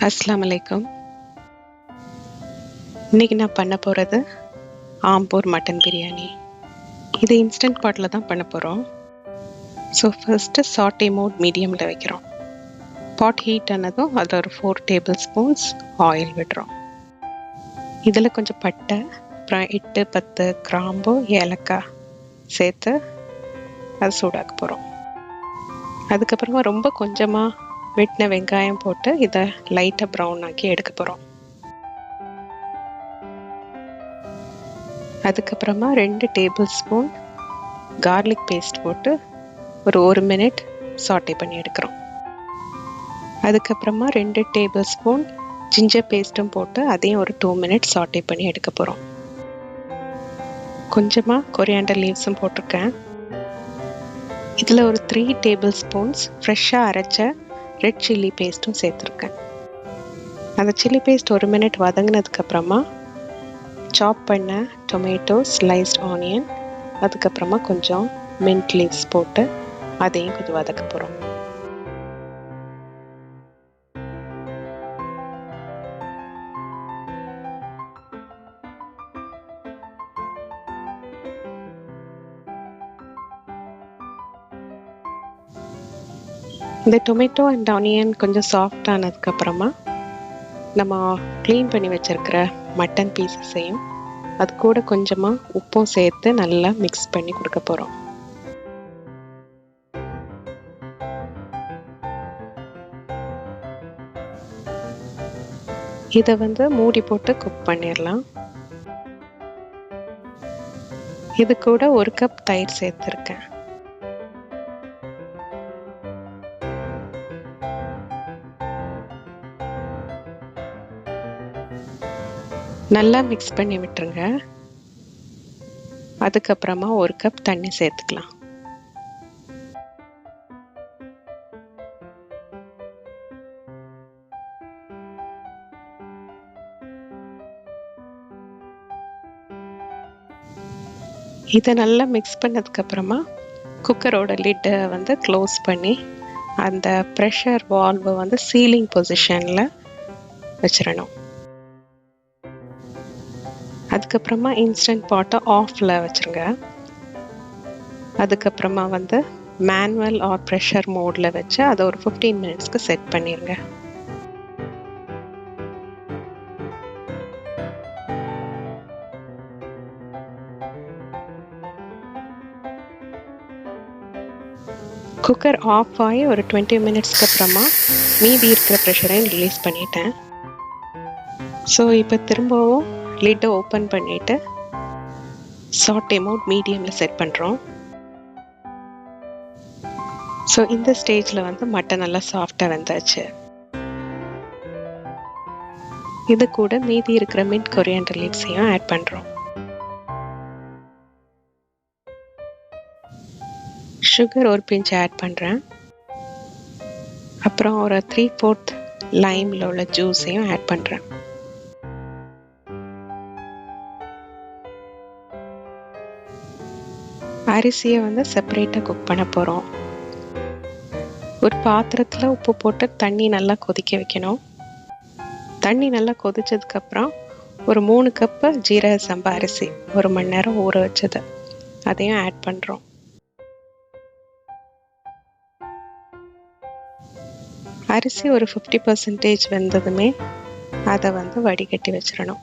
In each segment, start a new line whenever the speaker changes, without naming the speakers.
அஸ்ஸலாமு அலைக்கும். இன்றைக்கி நான் பண்ண போகிறது ஆம்பூர் மட்டன் பிரியாணி. இது இன்ஸ்டன்ட் பாட்டில் தான் பண்ண போகிறோம். ஸோ ஃபஸ்ட்டு சாட்டே மோட் மீடியமில் வைக்கிறோம். பாட் ஹீட் ஆனதும் அதில் ஒரு 4 டேபிள் ஸ்பூன்ஸ் ஆயில் விடுறோம். இதில் கொஞ்சம் பட்டை, அப்புறம் 8-10 கிராம்பு, ஏலக்காய் சேர்த்து அதை சூடாக்க போகிறோம். அதுக்கப்புறமா ரொம்ப கொஞ்சமாக வெட்டின வெங்காயம் போட்டு இதை லைட்டாக ப்ரௌன் ஆக்கி எடுக்க போகிறோம். அதுக்கப்புறமா 2 டேபிள் ஸ்பூன் கார்லிக் பேஸ்ட் போட்டு ஒரு 1 மினிட் சாட்டே பண்ணி எடுக்கிறோம். அதுக்கப்புறமா 2 டேபிள் ஸ்பூன் ஜிஞ்சர் பேஸ்ட்டும் போட்டு அதையும் ஒரு 2 மினிட் சாட்டே பண்ணி எடுக்க போகிறோம். கொஞ்சமாக கொரியாண்டர் லீவ்ஸும் போட்டிருக்கேன். இதில் ஒரு 3 டேபிள் ஸ்பூன்ஸ் ஃப்ரெஷ்ஷாக அரைச்ச ரெட் சில்லி பேஸ்ட்டும் சேர்த்துருக்கேன். அந்த சில்லி பேஸ்ட் 1 மினிட் வதங்கினதுக்கப்புறமா சாப் பண்ண டொமேட்டோ, ஸ்லைஸ்ட் ஆனியன், அதுக்கப்புறமா கொஞ்சம் மின்ட் லீவ்ஸ் போட்டு அதையும் கொஞ்சம் வதக்க போகிறோம். இந்த டொமேட்டோ அண்ட் ஆனியன் கொஞ்சம் சாஃப்ட் ஆனதுக்கப்புறமா நம்ம க்ளீன் பண்ணி வச்சுருக்கிற மட்டன் பீசஸையும் அது கூட கொஞ்சமாக உப்பும் சேர்த்து நல்லா மிக்ஸ் பண்ணி கொடுக்க போகிறோம். இதை மூடி போட்டு குக் பண்ணிடலாம். இது கூட 1 கப் தயிர் சேர்த்துருக்கேன். நல்லா மிக்ஸ் பண்ணி விட்டுருங்க. அதுக்கப்புறமா 1 கப் தண்ணி சேர்த்துக்கலாம். இதை நல்லா மிக்ஸ் பண்ணதுக்கப்புறமா குக்கரோட லிட்டை க்ளோஸ் பண்ணி அந்த ப்ரெஷர் வால்வை சீலிங் பொசிஷனில் வச்சிடணும். அதுக்கப்புறமா இன்ஸ்டன்ட் பாட்டை ஆஃபில் வச்சுருங்க. அதுக்கப்புறமா மேனுவல் ஆர் ப்ரெஷர் மோடில் வச்சு அதை ஒரு 15 மினிட்ஸ்க்கு செட் பண்ணிடுங்க. குக்கர் ஆஃப் ஆகி ஒரு 20 மினிட்ஸ்க்கு அப்புறமா மீதி இருக்கிற ப்ரெஷரையும் ரிலீஸ் பண்ணிட்டேன். ஸோ இப்போ திரும்பவும் லிட்டை ஓப்பன் பண்ணிவிட்டு சாட்டே மோட் மீடியமில் செட் பண்ணுறோம். ஸோ இந்த ஸ்டேஜில் மட்டன் நல்லா சாஃப்டாக வெந்தாச்சு. இது கூட மீதி இருக்கிற மின்ட் கொரியாண்டர் லீவ்ஸையும் ஆட் பண்ணுறோம். சுகர் ஒரு பிஞ்ச் ஆட் பண்ணுறேன். அப்புறம் ஒரு 3/4 லைமில் உள்ள ஜூஸையும் ஆட் பண்ணுறேன். அரிசியை செப்பரேட்டாக குக் பண்ண போகிறோம். ஒரு பாத்திரத்தில் உப்பு போட்டு தண்ணி நல்லா கொதிக்க வைக்கணும். தண்ணி நல்லா கொதிச்சதுக்கப்புறம் ஒரு 3 கப்பு ஜீரக சம்பா அரிசி 1 மணி நேரம் ஊற வச்சது அதையும் ஆட் பண்ணுறோம். அரிசி ஒரு 50% வெந்ததுமே அதை வடிகட்டி வச்சிடணும்.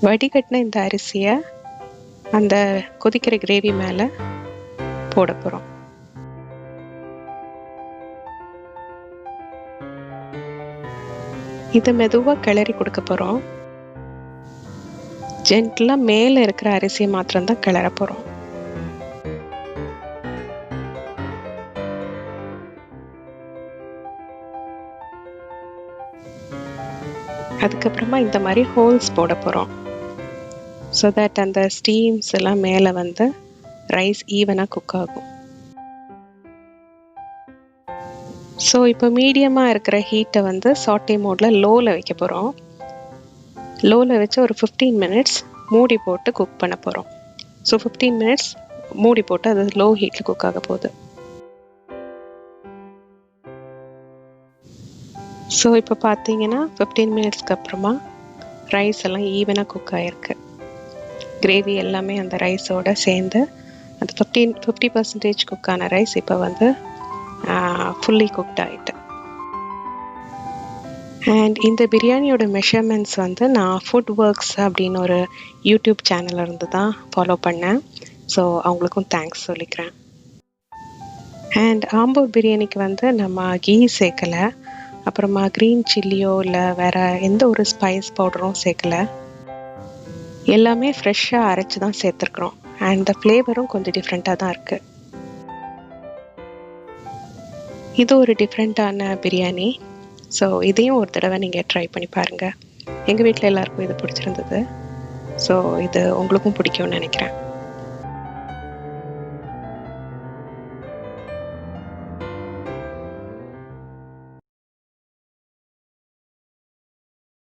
வடிகட்டின இந்த அரிசியை அந்த கொதிக்கிற கிரேவி மேலே போட போகிறோம். இதை மெதுவாக கிளறி கொடுக்க போகிறோம். ஜென்டலாக மேலே இருக்கிற அரிசியை மாத்திரம்தான் கிளற போகிறோம். அதுக்கப்புறமா இந்த மாதிரி ஹோல்ஸ் போட போகிறோம். ஸோ தட் அந்த ஸ்டீம்ஸ் எல்லாம் மேலே ரைஸ் ஈவனாக குக் ஆகும். ஸோ இப்போ மீடியமாக இருக்கிற ஹீட்டை சாட்டே மோடில் லோவில் வைக்க போகிறோம். லோவில் வச்சு ஒரு 15 மினிட்ஸ் மூடி போட்டு குக் பண்ண போகிறோம். ஸோ 15 மினிட்ஸ் மூடி போட்டு அது லோ ஹீட்டில் குக் ஆக போகுது. ஸோ இப்போ பார்த்தீங்கன்னா 15 மினிட்ஸ்க்கு அப்புறமா ரைஸ் எல்லாம் ஈவனாக குக் ஆகிருக்கு. கிரேவி எல்லாமே அந்த ரைஸோடு சேர்ந்து அந்த 50% குக்கான ரைஸ் இப்போ வந்து ஃபுல்லி குக்ட் ஆகிட்டு. அண்ட் இந்த பிரியாணியோட மெஷர்மெண்ட்ஸ் வந்து நான் ஃபுட் ஒர்க்ஸ் அப்படின்னு ஒரு யூடியூப் சேனலில் இருந்து தான் ஃபாலோ பண்ணேன். ஸோ அவங்களுக்கும் தேங்க்ஸ் சொல்லிக்கிறேன். அண்ட் ஆம்பூர் பிரியாணிக்கு வந்து நம்ம கீ சேர்க்கலை, அப்புறமா க்ரீன் சில்லியோ இல்லை வேறு எந்த ஒரு ஸ்பைஸ் பவுடரும் சேர்க்கலை. எல்லாமே ஃப்ரெஷ்ஷாக அரைச்சி தான் சேர்த்துருக்குறோம். அண்ட் இந்த ஃப்ளேவரும் கொஞ்சம் டிஃப்ரெண்ட்டாக தான் இருக்குது. இது ஒரு டிஃப்ரெண்ட்டான பிரியாணி. ஸோ இதையும் ஒரு தடவை நீங்கள் ட்ரை பண்ணி பாருங்கள். எங்கள் வீட்டில் எல்லாருக்கும் இது பிடிச்சிருந்தது. ஸோ இது உங்களுக்கும் பிடிக்கும்னு நினைக்கிறேன்.